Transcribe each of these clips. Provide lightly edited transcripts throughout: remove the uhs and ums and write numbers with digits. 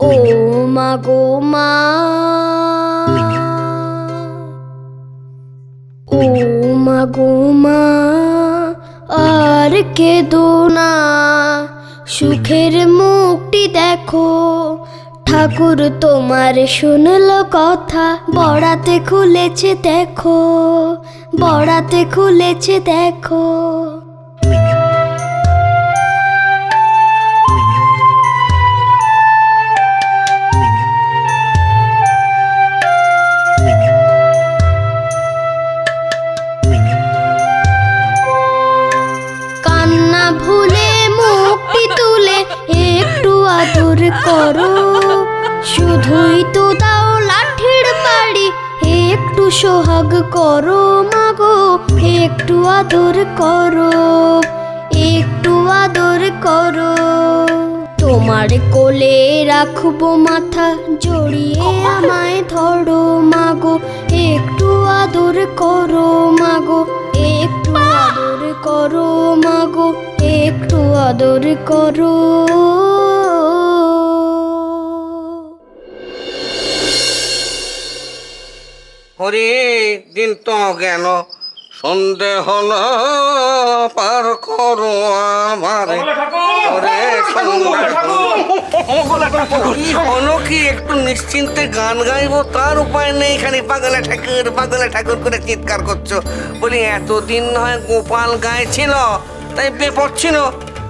ও মা গো মা, ও মা গো মা, আর কেঁদো না, সুখের মুখটি দেখো, ঠাকুর তোমার শুনলো কথা, বড়াতে খুলেছে দেখো, বড়াতে খুলেছে দেখো। কান্না ভুলে মুখটি তুলে একটু আদর করো, শুধুই তো দাও লাঠির বাড়ি, একটু সোহাগ করো মাগো, একটু আদর করো, একটু আদর করো। তোমার কোলে রাখবো মাথা জড়িয়ে, আমায় ধরো মাগো, একটু আদর করো মাগো, একটু আদর করো মাগো, একটু আদর করো। হরি দিন তো কেন সন্ধে হলো, পার করো আমার কি একটু নিশ্চিন্তে গান গাইবো তার উপায় নেই, খালি পাগলা ঠাকুর পাগলা ঠাকুর করে চিৎকার করছো। বলি এতদিন নয় গোপাল গাইছিল তাই বেপরছিল,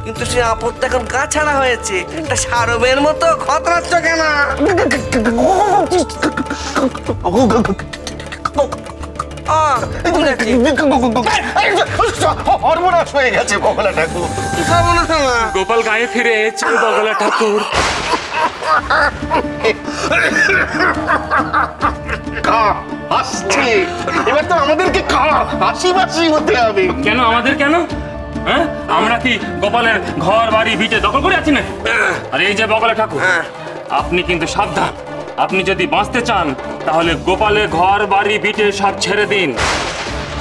কিন্তু সে আপদ এখন গা ছাড়া হয়েছে, তা সারবের মতো খতরাচ্ছ কেন? গোপাল গায়ে ফিরে এসেছে বগলা ঠাকুর। এবার তো আমাদেরকে হাসি বাসি হতে হবে। কেন আমাদের কেন? হ্যাঁ, আমরা কি গোপালের ঘর বাড়ি ভিটে দখল করে আছি নাকি? আর এই যে বগলা ঠাকুর, আপনি কিন্তু সাবধান, আপনি যদি বাঁচতে চান তাহলে গোপালের ঘর বাড়ি ভিটে সব ছেড়ে দিন।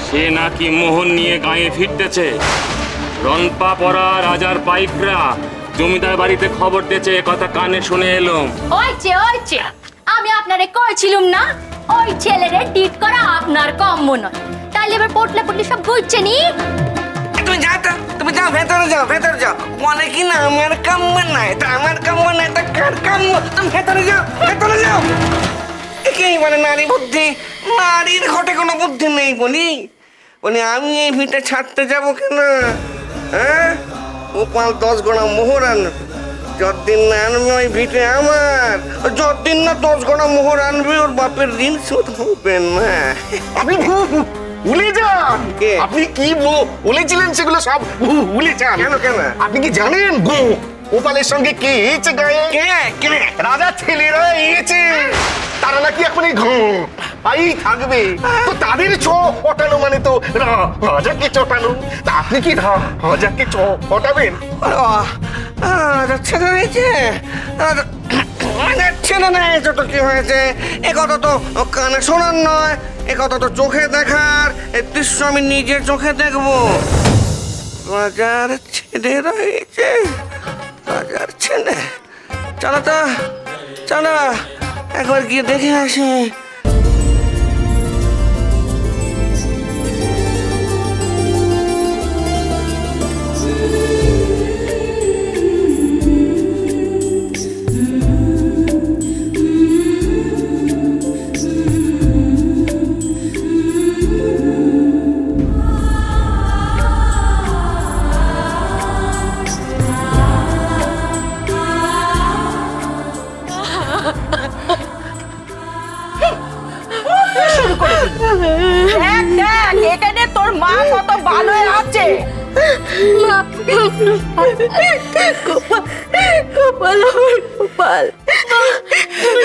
সে নাকি মোহন নিয়ে গায়ে ফিরতেছে। রনপা পরা রাজার পাইকরা জমিদার বাড়িতে খবর দিয়েছে, কথা কানে শুনে এলাম। ওইছে আমি আপনারে কইছিলাম না, ওই ছেলেরে ডিট করা আপনার কম্ম নয়। তাহলে এবার পটলা পটলি সব বুঝছে নি। তুমি যাও তো, তুমি যাও, ভেতরে যাও, ভেতরে যাও। বলে কি না আমার কাম্য নাই, তা আমার কাম্য নাই তা কার কাম্য? তুমি ভেতরে যাও, ভেতরে যাও। একেই বলে নারী বুদ্ধি, নারীর ঘটে কোনো বুদ্ধি নেই। বলি আমি এই ভিটে ছাড়তে যাবো কেন? হ্যাঁ, গোপাল 10 গড়া মোহর আনবে, যতদিন না আনবে ওই ভিটে আমার, যতদিন না 10 গড়া মোহর আনবে ওর বাপের ঋণ শোধ হবে না। আপনি ভুলে যান, আপনি কি বলেছিলেন সেগুলো সব ভুলে যান। কেন কেন? আপনি কি জানেন গোপালের সঙ্গে কে এসেছে গায়ে? কে? রাজা ছেলেরা এসেছে, তারা নাকি এখন এই থাকবে। তো তাদের চটানো মানে তো রাজাকে চটানো। তা আপনি কি রাজাকে চটাবেন? ছেলে হয়েছে, ছেলে নেই তো কি হয়েছে? এ কথা তো কানে শোনার নয়, এ কথা তো চোখে দেখার। এই দৃশ্য আমি নিজের চোখে দেখবো। রাজার ছেলে রয়েছে, রাজার ছেলে। চলো তো, চলো একবার গিয়ে দেখে আসি। এখানে তোর মা কত ভালো আছে। গোপাল, গোপাল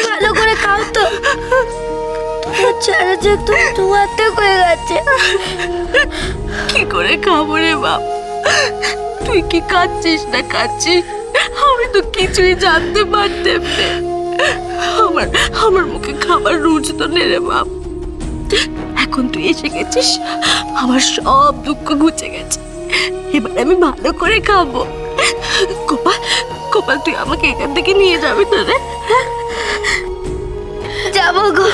ভালো করে খাও তো, ছেড়ে যে ধোয়াতে হয়ে গেছে। কি করে খাবো রে বাপ? তুই কি কাঁদছিস না কাঁদছিস? আমি তো কিছুই জানতে পারতাম না। আমার মুখে খাবার রুচতো না রে বাপ। এখন তুই এসে গেছিস, আমার সব দুঃখ ঘুচে গেছে। এবার আমি ভালো করে খাবো। গোপাল, গোপাল তুই আমাকে এখান থেকে নিয়ে যাবি তো রে? যাবো গো,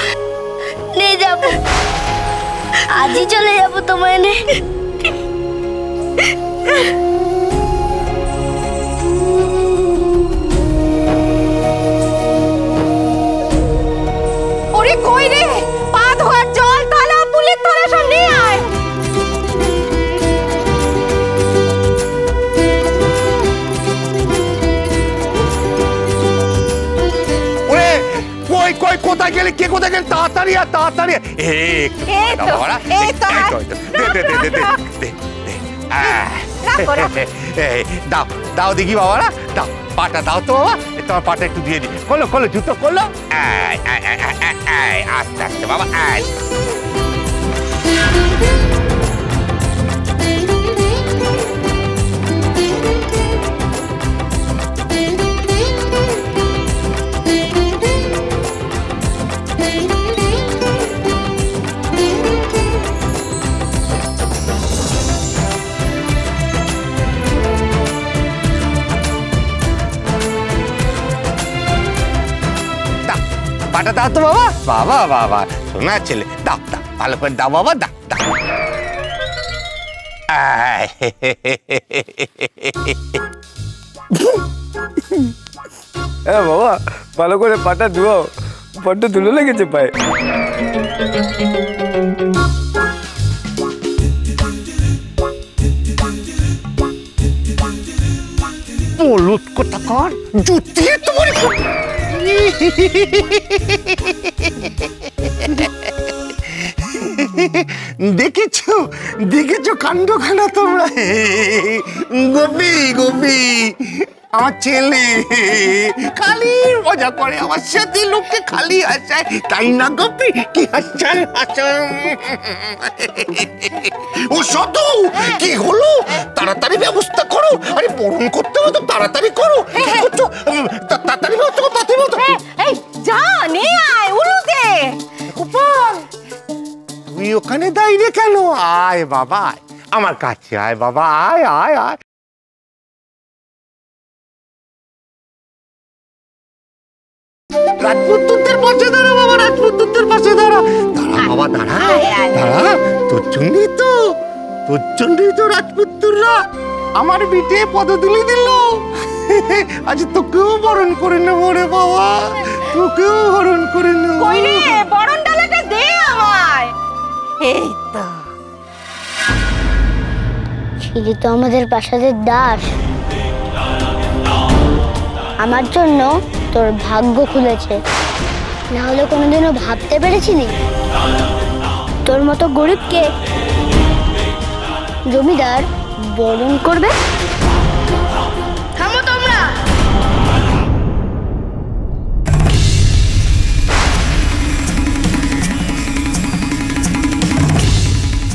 নিয়ে যাবো, আজই চলে যাবো তোমায় নিয়ে। ওরে কই রে, পা ধোয়ার জল তালা পুলের তলা সব নিয়ে আয়। ওরে কই কই কোথায় গেলে, কে কোথায় গেলে? তাড়াতাড়ি আর তাড়াতাড়ি। দাও দাও দেখি বাবারা, দাও পাটা দাও তো বাবা, তোমার পাটা একটু দিয়ে দিই। খোলো খোলো, জুতো খোলো। আস্তে আস্তে বাবা। পাটা দাও তো বাবা। বাবা বাবা শোনা ছেলে, দাও দাও ভালো করে দাও বাবা, দাও দাও। হ্যাঁ বাবা, ভালো করে পাটা ধুও, বড্ড ধুলো লেগেছে পায়ে। বলুত কথা কর, জুতি তোমার। দেখেছো দেখেছো কাণ্ডখানা তোমরা? গোপী গোপী আমার ছেলে খালি মজা করে আমার সাথে, লোককে খালি হাসায়, তাই না গোপী? কি হাসায় হাসায়। ও শত কি হলো? তাড়াতাড়ি ব্যবস্থা করো, আরে বরণ করতে হবে তো, তাড়াতাড়ি করো। কি করছো? তাড়াতাড়ি ব্যবস্থা করো, তাড়াতাড়ি ব্যবস্থা করো। এই যা নিয়ে আয় উলুতে। গোপাল তুই ওখানে দাঁড়িয়ে কেন? আয় বাবা, আমার কাছে আয় বাবা, আয় আয় আয়। রাজপুত্রদের পাশে দাঁড়া বাবা, রাজপুত্রদের পাশে দাঁড়া। দাঁড়া বাবা দাঁড়া, দাঁড়া। তোর জন্যই তো রাজপুত্ররা আমার বিটে পদধূলি দিল। আজ তোকেও বরণ করে নেবো রে বাবা, তোকেও বরণ করে নেবো। কই রে, বরণ ডালাটা দে আমায়। এই তো ছিলি তো আমাদের প্রাসাদের দাস, আমার জন্য তোর ভাগ্য খুলেছে, না হলে কোনোদিনও ভাবতে পেরেছিলি তোর মতো গরিবকে জমিদার বরণ করবে? থামো তোমরা,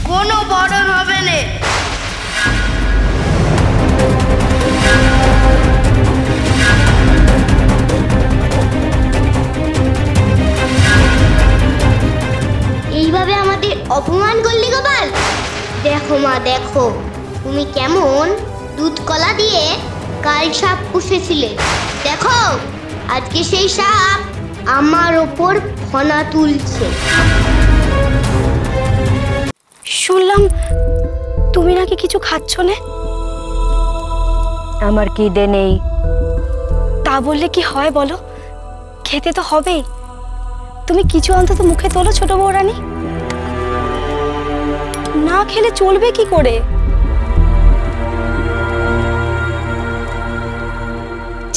কোনো বরণ হবে না। এইভাবে আমাদের অপমান করলি গোপাল? দেখো মা দেখো, তুমি কেমন দুধ কলা দিয়ে কাল সাপ পুষেছিলে, দেখো আজকে সেই সাপ আমার ওপর ফনা তুলছে। শুনলাম তুমি নাকি কিছু খাচ্ছ না? আমার খিদে নেই। তা বললে কি হয় বলো, খেতে তো হবেই। তুমি কিছু অন্তত মুখে তোলো ছোট বউরানী, না খেলে চলবে কি করে?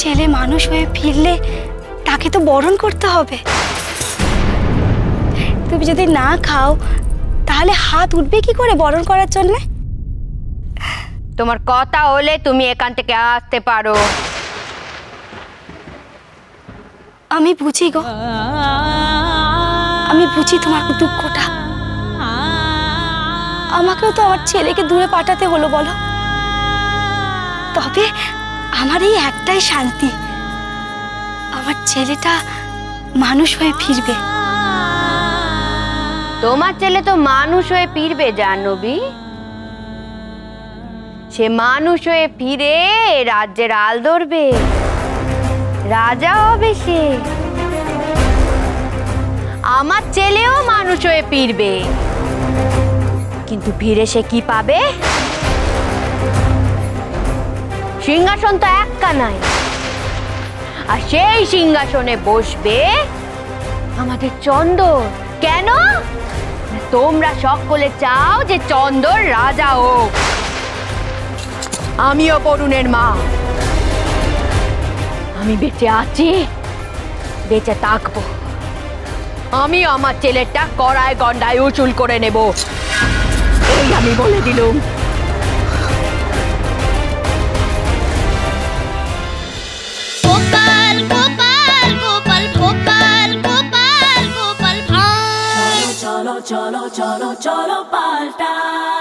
ছেলে মানুষ হয়ে ফিরলে তাকে তো বরণ করতে হবে। তুমি যদি না খাও তাহলে হাত উঠবে কি করে বরণ করার জন্য? তোমার কথা হলে তুমি এখান থেকে আসতে পারো। আমি বুঝি গো, আমি বুঝি তোমার দুঃখটা। আমাকেও তো আমার ছেলেকে দূরে পাঠাতে হলো বলো, তবে আমার এই একটাই শান্তি, আমার ছেলেটা মানুষ হয়ে ফিরবে। তোমার ছেলে তো মানুষ হয়ে ফিরবে জাহ্নবী, সে মানুষ হয়ে ফিরে রাজ্যের আল ধরবে। রাজা হবে সে। আমার ছেলেও মানুষ হয়ে ফিরবে, কিন্তু ফিরে সে কি পাবে? সিংহাসন তো একটা নাই, আর সেই সিংহাসনে বসবে আমাদের চন্দর। কেন? তোমরা সকলে চাও যে চন্দর রাজা হোক। আমিও বরুণের মা, আমি বেঁচে আছি, বেঁচে থাকবো। আমি আমার ছেলেটা কড়ায় গন্ডায় উচুল করে নেব, এই আমি বলে দিলুম। গোপাল গোপাল গোপাল গোপাল গোপাল গোপাল ভাঁড়। চলো চলো চলো চলো পাল্টাই।